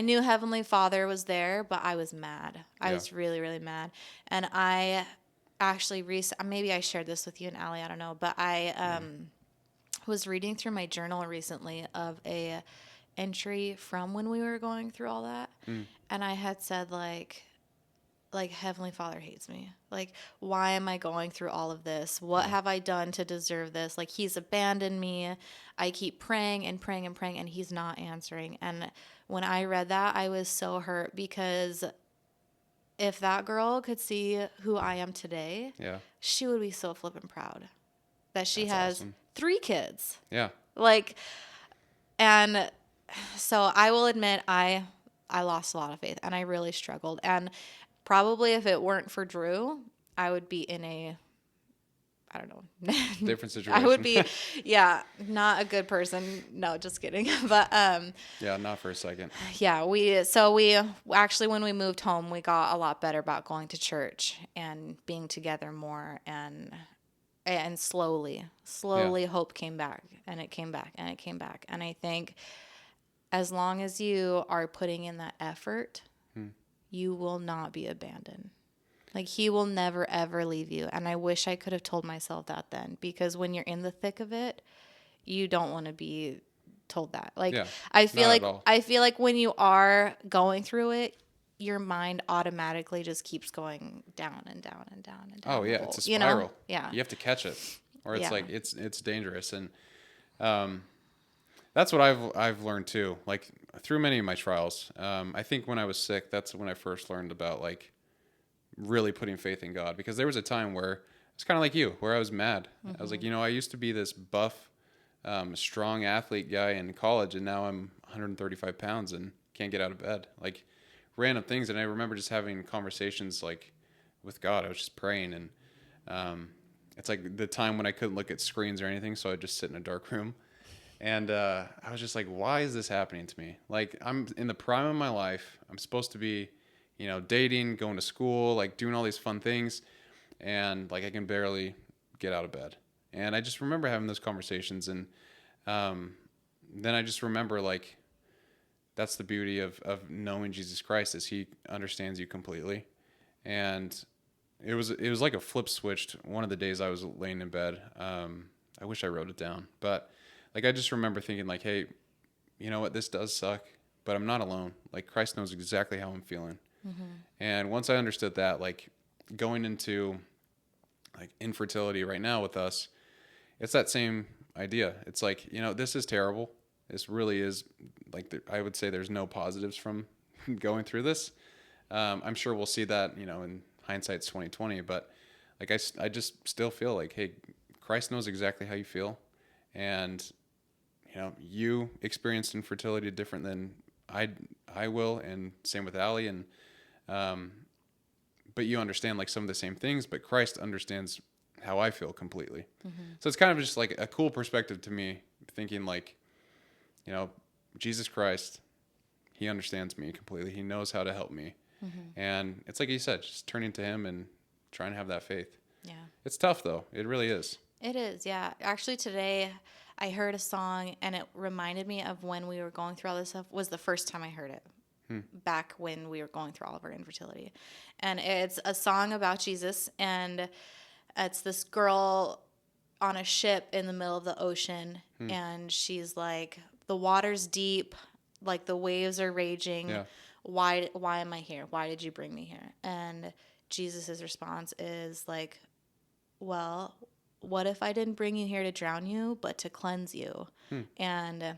Speaker 2: knew Heavenly Father was there, but I was mad. I
Speaker 1: Yeah.
Speaker 2: was really, really mad. And I actually, maybe I shared this with you and Allie, I don't know, but I was reading through my journal recently of a entry from when we were going through all that. And I had said like Heavenly Father hates me. Like, why am I going through all of this? What have I done to deserve this? Like, He's abandoned me. I keep praying and praying and praying, and He's not answering. And when I read that, I was so hurt, because if that girl could see who I am today,
Speaker 1: Yeah.
Speaker 2: she would be so flippin' proud that she
Speaker 1: That's
Speaker 2: has
Speaker 1: awesome.
Speaker 2: 3 kids.
Speaker 1: Yeah.
Speaker 2: Like, and so I will admit I lost a lot of faith, and I really struggled. And probably if it weren't for Drew, I would be in a, I don't know.
Speaker 1: Different
Speaker 2: I would
Speaker 1: situation.
Speaker 2: be, yeah, not a good person. No, just kidding. But
Speaker 1: Yeah, not for a second.
Speaker 2: yeah, we actually, when we moved home, we got a lot better about going to church and being together more, and slowly hope came back, and it came back, and it came back. And I think as long as you are putting in that effort, you will not be abandoned. Like, He will never, ever leave you. And I wish I could have told myself that then, because when you're in the thick of it, you don't want to be told that. Like,
Speaker 1: Yeah,
Speaker 2: I feel
Speaker 1: not
Speaker 2: like
Speaker 1: at all.
Speaker 2: when you are going through it, your mind automatically just keeps going down and down and down and down.
Speaker 1: Oh
Speaker 2: the
Speaker 1: yeah,
Speaker 2: hole,
Speaker 1: it's a spiral.
Speaker 2: Yeah.
Speaker 1: You have to catch it, or it's
Speaker 2: Yeah.
Speaker 1: like it's dangerous, and that's what I've learned too. Like through many of my trials, I think when I was sick, that's when I first learned about like really putting faith in God. Because there was a time where it's kind of like you, where I was mad. I was like, I used to be this buff, strong athlete guy in college, and now I'm 135 pounds and can't get out of bed. Like random things, and I remember just having conversations like with God. I was just praying, and it's like the time when I couldn't look at screens or anything, so I'd just sit in a dark room. And I was just like, why is this happening to me? Like, I'm in the prime of my life. I'm supposed to be, dating, going to school, like doing all these fun things. And like, I can barely get out of bed. And I just remember having those conversations. And then I just remember, like, that's the beauty of knowing Jesus Christ, is He understands you completely. And it was like a flip switched one of the days I was laying in bed. I wish I wrote it down, but like, I just remember thinking like, hey, you know what? This does suck, but I'm not alone. Like, Christ knows exactly how I'm feeling. And once I understood that, like going into like infertility right now with us, it's that same idea. It's like, this is terrible. This really is like, I would say there's no positives from going through this. I'm sure we'll see that, in hindsight's 2020, but like, I just still feel like, hey, Christ knows exactly how you feel. And you experienced infertility different than I will, and same with Allie, and but you understand like some of the same things, but Christ understands how I feel completely. So it's kind of just like a cool perspective to me, thinking like, Jesus Christ, He understands me completely. He knows how to help me. And it's like you said, just turning to Him and try and have that faith.
Speaker 2: Yeah.
Speaker 1: It's tough though. It really is.
Speaker 2: It is, yeah. Actually, today I heard a song and it reminded me of when we were going through all this stuff. Was the first time I heard it back when we were going through all of our infertility. And it's a song about Jesus, and it's this girl on a ship in the middle of the ocean, and she's like, the water's deep, like the waves are raging.
Speaker 1: Yeah.
Speaker 2: Why am I here? Why did you bring me here? And Jesus's response is like, well, what if I didn't bring you here to drown you, but to cleanse you? And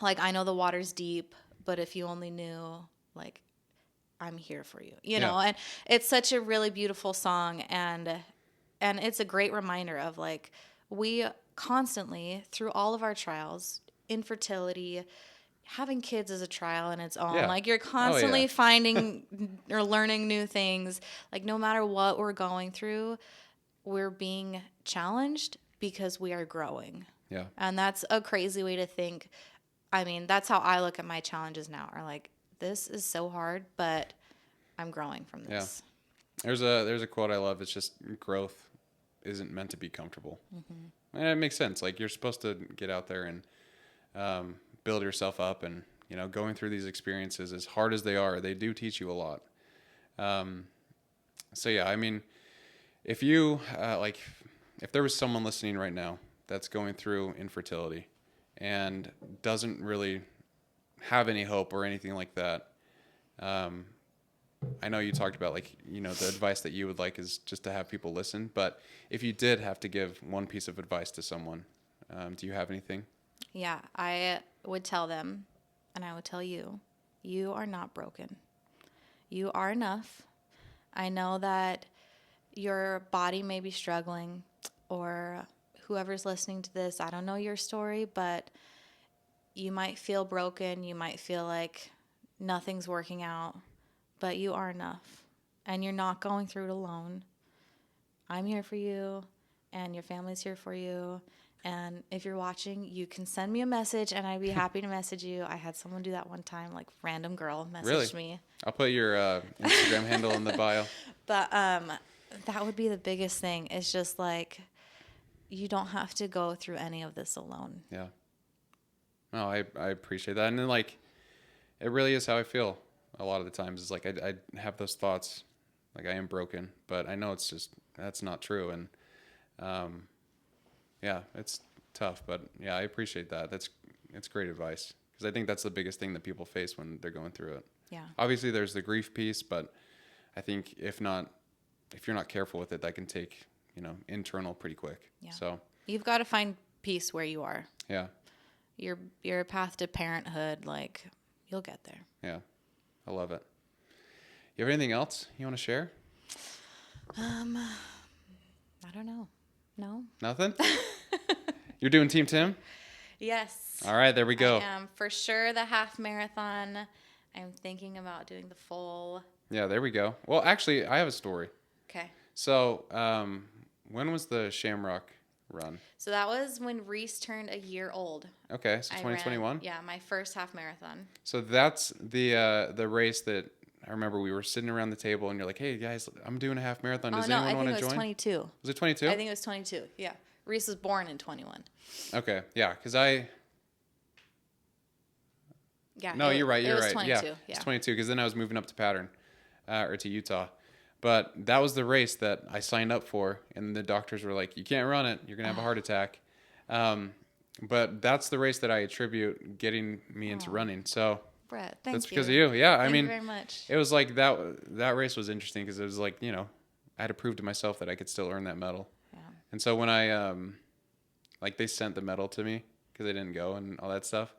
Speaker 2: like, I know the water's deep, but if you only knew, like, I'm here for you, you know? And it's such a really beautiful song. And it's a great reminder of like, we constantly, through all of our trials, infertility, having kids is a trial in its own.
Speaker 1: Yeah.
Speaker 2: Like, you're constantly finding or learning new things. Like, no matter what we're going through, we're being challenged because we are growing.
Speaker 1: Yeah.
Speaker 2: And that's a crazy way to think. I mean, that's how I look at my challenges now. Are like, this is so hard, but I'm growing from this.
Speaker 1: Yeah. There's a quote I love. It's just, growth isn't meant to be comfortable. And it makes sense. Like, you're supposed to get out there and build yourself up, and, you know, going through these experiences, as hard as they are, they do teach you a lot. So yeah, I mean, if you if there was someone listening right now that's going through infertility and doesn't really have any hope or anything like that, I know you talked about, like, you know, the advice that you would like is just to have people listen. But if you did have to give one piece of advice to someone, do you have anything?
Speaker 2: Yeah, I would tell them, and I would tell you, you are not broken. You are enough. I know that your body may be struggling, or whoever's listening to this, I don't know your story, but you might feel broken. You might feel like nothing's working out, but you are enough, and you're not going through it alone. I'm here for you, and your family's here for you. And if you're watching, you can send me a message, and I'd be happy to message you. I had someone do that one time, like, random girl messaged me.
Speaker 1: I'll put your Instagram handle in the bio.
Speaker 2: But that would be the biggest thing. It's just like, you don't have to go through any of this alone.
Speaker 1: Yeah. No, I appreciate that. And then, like, it really is how I feel a lot of the times. It's like I have those thoughts, like, I am broken, but I know it's just, that's not true. And yeah, it's tough, but yeah, I appreciate that. It's great advice, because I think that's the biggest thing that people face when they're going through it.
Speaker 2: Yeah.
Speaker 1: Obviously, there's the grief piece, but I think if you're not careful with it, that can take, you know, internal pretty quick.
Speaker 2: Yeah.
Speaker 1: So
Speaker 2: you've got to find peace where you are.
Speaker 1: Yeah.
Speaker 2: Your path to parenthood, like, you'll get there.
Speaker 1: Yeah. I love it. You have anything else you want to share?
Speaker 2: I don't know. No.
Speaker 1: Nothing? You're doing Team Tim?
Speaker 2: Yes.
Speaker 1: All right, there we go.
Speaker 2: I am for sure the half marathon. I'm thinking about doing the full.
Speaker 1: Yeah, there we go. Well, actually, I have a story.
Speaker 2: Okay.
Speaker 1: So, when was the Shamrock run?
Speaker 2: So that was when Reese turned a year old.
Speaker 1: Okay, so 2021?
Speaker 2: Yeah, my first half marathon.
Speaker 1: So that's the race that I remember we were sitting around the table and you're like, hey, guys, I'm doing a half marathon. Does anyone want to join?
Speaker 2: I think it was 22.
Speaker 1: Was it 22?
Speaker 2: I think it was 22, yeah. Reese was born in 21.
Speaker 1: Okay, yeah, because
Speaker 2: Yeah.
Speaker 1: No, you're right. You're right.
Speaker 2: 22,
Speaker 1: yeah, it's 22 because then I was moving up to Pattern, or to Utah. But that was the race that I signed up for, and the doctors were like, "You can't run it. You're gonna have a heart attack." But that's the race that I attribute getting me into running. So
Speaker 2: Brett,
Speaker 1: that's because of you. Yeah,
Speaker 2: Thank you very much.
Speaker 1: It was like that race was interesting because it was like, you know, I had to prove to myself that I could still earn that medal.
Speaker 2: Yeah.
Speaker 1: And so when I like they sent the medal to me because I didn't go and all that stuff,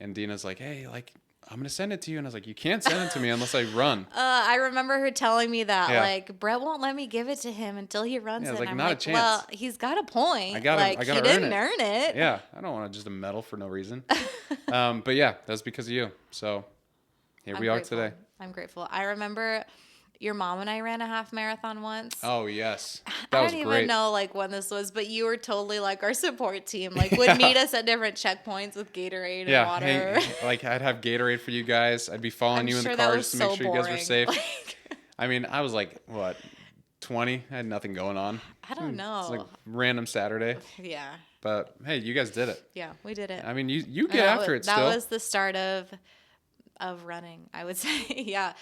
Speaker 1: and Dina's like, "Hey, like, I'm going to send it to you." And I was like, "You can't send it to me unless I run."
Speaker 2: I remember her telling me that,
Speaker 1: Yeah.
Speaker 2: like, Brett won't let me give it to him until he runs
Speaker 1: Yeah,
Speaker 2: it.
Speaker 1: like,
Speaker 2: And
Speaker 1: not
Speaker 2: I'm
Speaker 1: a
Speaker 2: like,
Speaker 1: chance.
Speaker 2: well, he's got a point.
Speaker 1: I gotta
Speaker 2: he
Speaker 1: earn
Speaker 2: didn't
Speaker 1: it.
Speaker 2: earn it.
Speaker 1: Yeah, I don't want just a medal for no reason. But yeah, that's because of you. So here we are today.
Speaker 2: I'm grateful. I remember your mom and I ran a half marathon once.
Speaker 1: Oh, yes. That
Speaker 2: I
Speaker 1: was
Speaker 2: don't
Speaker 1: great.
Speaker 2: even know like when this was, but you were totally like our support team. Like would meet us at different checkpoints with Gatorade and water.
Speaker 1: Like I'd have Gatorade for you guys. I'd be following you in the car just to make sure you guys were safe. I mean, I was like, what, 20. I had nothing going on.
Speaker 2: I don't know.
Speaker 1: It's like random Saturday.
Speaker 2: Yeah.
Speaker 1: But hey, you guys did it.
Speaker 2: Yeah, we did it.
Speaker 1: I mean, you get after it still.
Speaker 2: That was the start of running, I would say. Yeah.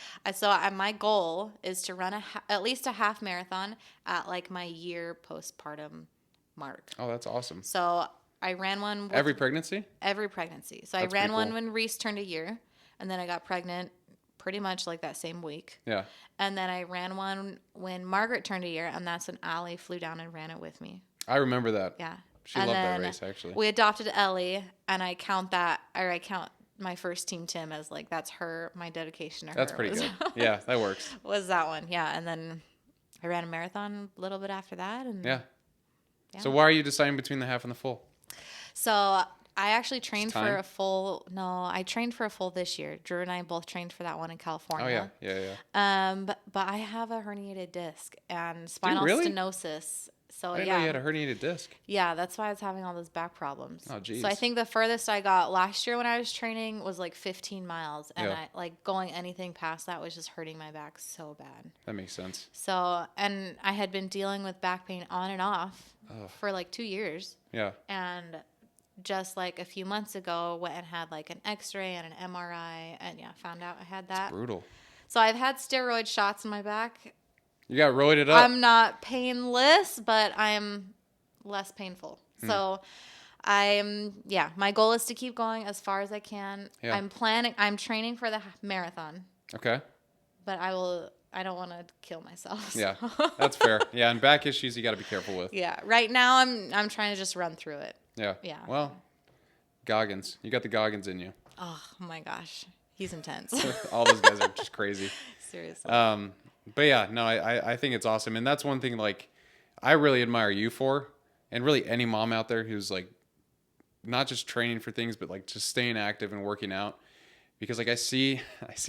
Speaker 2: My goal is to run at least a half marathon at like my year postpartum mark.
Speaker 1: Oh, that's awesome.
Speaker 2: So I ran one
Speaker 1: every pregnancy?
Speaker 2: Every pregnancy. So
Speaker 1: That's
Speaker 2: I ran
Speaker 1: pretty
Speaker 2: one
Speaker 1: cool.
Speaker 2: when Reese turned a year, and then I got pregnant pretty much like that same week.
Speaker 1: Yeah.
Speaker 2: And then I ran one when Margaret turned a year, and that's when Allie flew down and ran it with me.
Speaker 1: I remember that.
Speaker 2: Yeah.
Speaker 1: She loved that race, actually.
Speaker 2: We adopted Ellie, and I count my first team Tim as like that's my dedication to her.
Speaker 1: That's pretty good. Yeah, that works.
Speaker 2: Was that one. Yeah. And then I ran a marathon a little bit after that. And
Speaker 1: yeah. So why are you deciding between the half and the full?
Speaker 2: So I actually trained for a full. No, I trained for a full this year. Drew and I both trained for that one in California.
Speaker 1: Oh, yeah.
Speaker 2: But I have a herniated disc and spinal stenosis. So
Speaker 1: I didn't know you had a herniated disc.
Speaker 2: Yeah, that's why I was having all those back problems.
Speaker 1: Oh, geez.
Speaker 2: So I think the furthest I got last year when I was training was like 15 miles. And I like going anything past that was just hurting my back so bad.
Speaker 1: That makes sense.
Speaker 2: So, and I had been dealing with back pain on and off for like 2 years.
Speaker 1: Yeah.
Speaker 2: And just like a few months ago, went and had like an x-ray and an MRI. And found out I had that.
Speaker 1: It's brutal.
Speaker 2: So I've had steroid shots in my back.
Speaker 1: You got roided up.
Speaker 2: I'm not painless, but I'm less painful. So my goal is to keep going as far as I can. Yeah. I'm training for the marathon.
Speaker 1: Okay.
Speaker 2: But I don't want to kill myself. So.
Speaker 1: Yeah, that's fair. Yeah, and back issues you got to be careful with.
Speaker 2: Yeah, right now I'm trying to just run through it.
Speaker 1: Yeah.
Speaker 2: Yeah.
Speaker 1: Well, Goggins. You got the Goggins in you.
Speaker 2: Oh my gosh. He's intense.
Speaker 1: All those guys are just crazy.
Speaker 2: Seriously.
Speaker 1: But yeah, no, I think it's awesome. And that's one thing like I really admire you for, and really any mom out there who's like not just training for things, but like just staying active and working out. Because like I see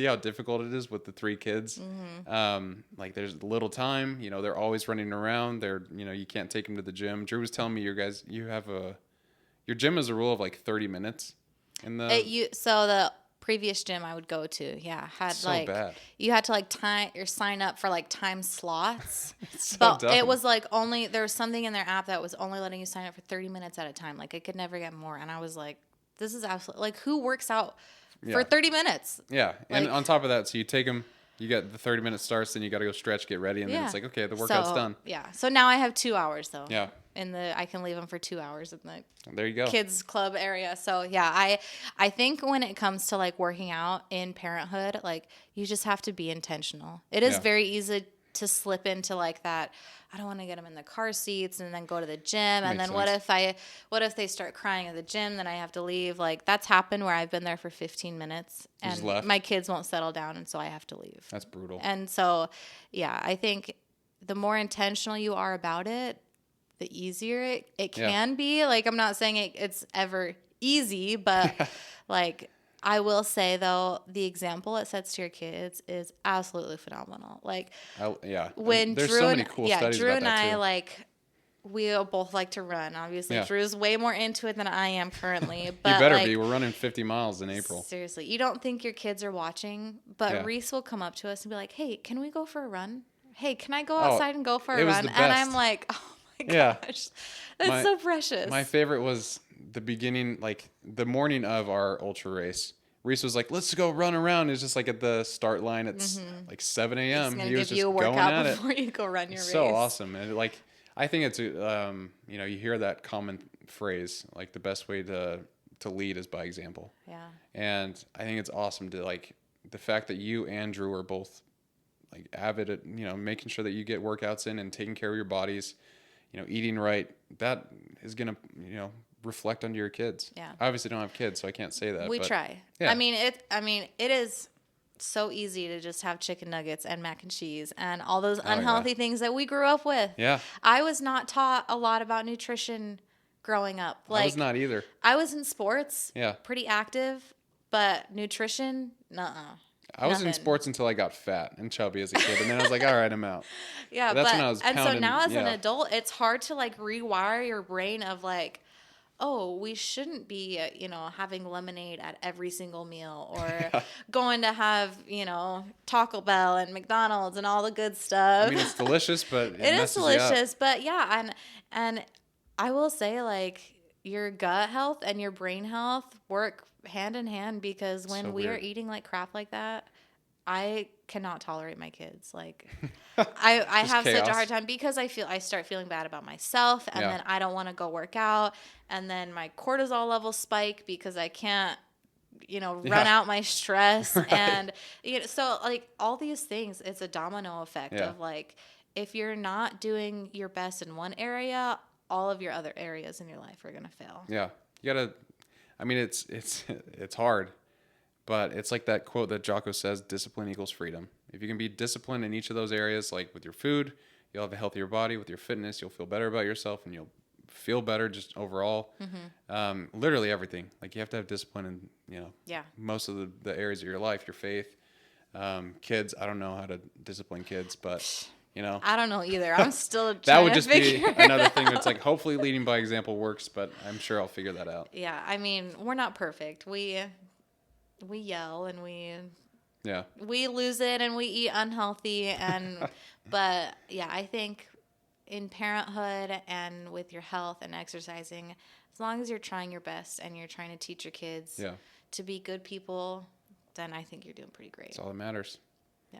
Speaker 1: how difficult it is with the 3 kids. Mm-hmm. Like there's little time, they're always running around. You can't take them to the gym. Drew was telling me your gym is a rule of like 30 minutes in the
Speaker 2: so the previous gym I would go to, had
Speaker 1: so
Speaker 2: like
Speaker 1: bad.
Speaker 2: You had to like sign up for like time slots.
Speaker 1: So
Speaker 2: but
Speaker 1: dumb.
Speaker 2: It was like there was something in their app that was only letting you sign up for 30 minutes at a time. Like I could never get more, and I was like, this is absolutely like who works out for 30 minutes?
Speaker 1: Yeah, and on top of that, so you take them. You got the 30-minute starts, then you got to go stretch, get ready, and then it's like, okay, the workout's done.
Speaker 2: Yeah. So now I have 2 hours though.
Speaker 1: Yeah.
Speaker 2: I can leave them for 2 hours in the
Speaker 1: there you go.
Speaker 2: kids club area. So yeah, I think when it comes to like working out in parenthood, like you just have to be intentional. It is very easy to slip into like that. I don't want to get them in the car seats and then go to the gym. And then what if they start crying at the gym? Then I have to leave. Like that's happened where I've been there for 15 minutes and my kids won't settle down. And so I have to leave.
Speaker 1: That's brutal.
Speaker 2: And so, I think the more intentional you are about it, the easier it can be. Like, I'm not saying it's ever easy, but like, I will say though, the example it sets to your kids is absolutely phenomenal. Like,
Speaker 1: when there's so many cool studies
Speaker 2: Drew
Speaker 1: about
Speaker 2: and
Speaker 1: that
Speaker 2: I
Speaker 1: too.
Speaker 2: like we both like to run. Obviously, Drew's way more into it than I am currently. But
Speaker 1: you better be. We're running 50 miles in April.
Speaker 2: Seriously, you don't think your kids are watching, but Reese will come up to us and be like, "Hey, can we go for a run? Hey, can I go outside and go for a run?" And I'm like, "Oh my gosh, that's so precious."
Speaker 1: My favorite was the beginning, like the morning of our ultra race. Reese was like, "Let's go run around." It's just like at the start line. It's like 7 a.m.
Speaker 2: He was just you a workout before you go run your race.
Speaker 1: So awesome, and like I think it's you hear that common phrase like the best way to lead is by example.
Speaker 2: Yeah. And
Speaker 1: I think it's awesome to like the fact that you and Drew are both like avid at making sure that you get workouts in and taking care of your bodies, eating right. That is gonna reflect onto your kids.
Speaker 2: Yeah.
Speaker 1: I obviously don't have kids, so I can't say that.
Speaker 2: We try. Yeah. I mean it is so easy to just have chicken nuggets and mac and cheese and all those unhealthy things that we grew up with.
Speaker 1: Yeah.
Speaker 2: I was not taught a lot about nutrition growing up. Like,
Speaker 1: I was not either.
Speaker 2: I was in sports.
Speaker 1: Yeah.
Speaker 2: Pretty active, but nutrition, nuh-uh.
Speaker 1: I was in sports until I got fat and chubby as a kid, and then I was like, all right, I'm out.
Speaker 2: Yeah,
Speaker 1: but that's when I was pounding.
Speaker 2: And so now as an adult, it's hard to like rewire your brain of like, oh, we shouldn't be, having lemonade at every single meal, or
Speaker 1: Yeah.
Speaker 2: going to have, Taco Bell and McDonald's and all the good
Speaker 1: I
Speaker 2: stuff.
Speaker 1: mean, it's delicious, but it
Speaker 2: It is
Speaker 1: messes you up.
Speaker 2: delicious, but yeah, and I will say, like, your gut health and your brain health work hand in hand, because
Speaker 1: So
Speaker 2: when we are
Speaker 1: weird.
Speaker 2: eating like crap like that, I cannot tolerate my kids. Like, I
Speaker 1: Just
Speaker 2: have such a hard
Speaker 1: chaos.
Speaker 2: time, because I start feeling bad about myself, and
Speaker 1: Yeah.
Speaker 2: then I don't want to go work out, and then my cortisol levels spike because I can't, run
Speaker 1: Yeah.
Speaker 2: out my stress.
Speaker 1: Right.
Speaker 2: And so, like, all these things, it's a domino effect
Speaker 1: Yeah.
Speaker 2: of, like, if you're not doing your best in one area, all of your other areas in your life are going to fail.
Speaker 1: Yeah. You gotta. I mean, it's it's hard, but it's like that quote that Jocko says: "Discipline equals freedom." If you can be disciplined in each of those areas, like with your food, you'll have a healthier body. With your fitness, you'll feel better about yourself, and you'll feel better just overall. Literally everything. Like you have to have discipline in
Speaker 2: Yeah.
Speaker 1: most of the areas of your life, your faith. Kids, I don't know how to discipline kids, but
Speaker 2: I don't know either. I'm still
Speaker 1: that
Speaker 2: trying
Speaker 1: would
Speaker 2: to
Speaker 1: just be
Speaker 2: figure it
Speaker 1: another thing.
Speaker 2: out.
Speaker 1: It's like hopefully leading by example works, but I'm sure I'll figure that out.
Speaker 2: Yeah, I mean, we're not perfect. We yell, and
Speaker 1: Yeah,
Speaker 2: we lose it, and we eat unhealthy, and but yeah, I think in parenthood and with your health and exercising, as long as you're trying your best and you're trying to teach your kids
Speaker 1: yeah,
Speaker 2: to be good people, then I think you're doing pretty great.
Speaker 1: that's all that matters.
Speaker 2: Yeah.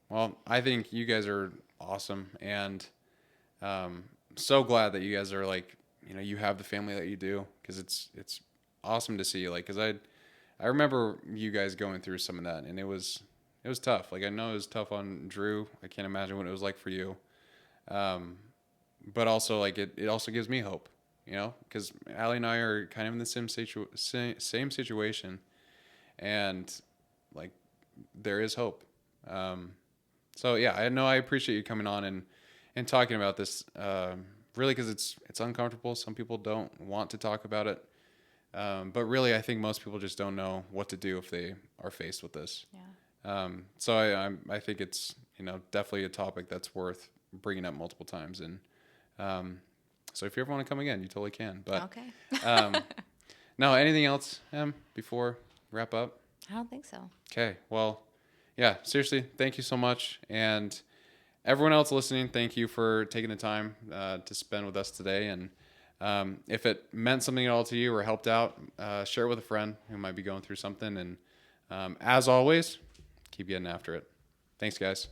Speaker 1: Well, I think you guys are awesome, and so glad that you guys are like you have the family that you do, because it's awesome to see. Like, because I remember you guys going through some of that, and it was tough. Like I know it was tough on Drew. I can't imagine what it was like for you. Um, but also like it also gives me hope, because Allie and I are kind of in the same situation, and like there is hope. Um, so yeah, I know I appreciate you coming on and talking about this. Really, because it's uncomfortable. Some people don't want to talk about it, but really, I think most people just don't know what to do if they are faced with this.
Speaker 2: Yeah.
Speaker 1: So I think it's definitely a topic that's worth bringing up multiple times, and so if you ever want to come again, you totally can. But
Speaker 2: Okay.
Speaker 1: no, anything else, before wrap up?
Speaker 2: I don't think so.
Speaker 1: Okay, well, yeah, seriously, thank you so much, and everyone else listening, thank you for taking the time to spend with us today. And if it meant something at all to you or helped out, share it with a friend who might be going through something. And as always, keep getting after it. Thanks, guys.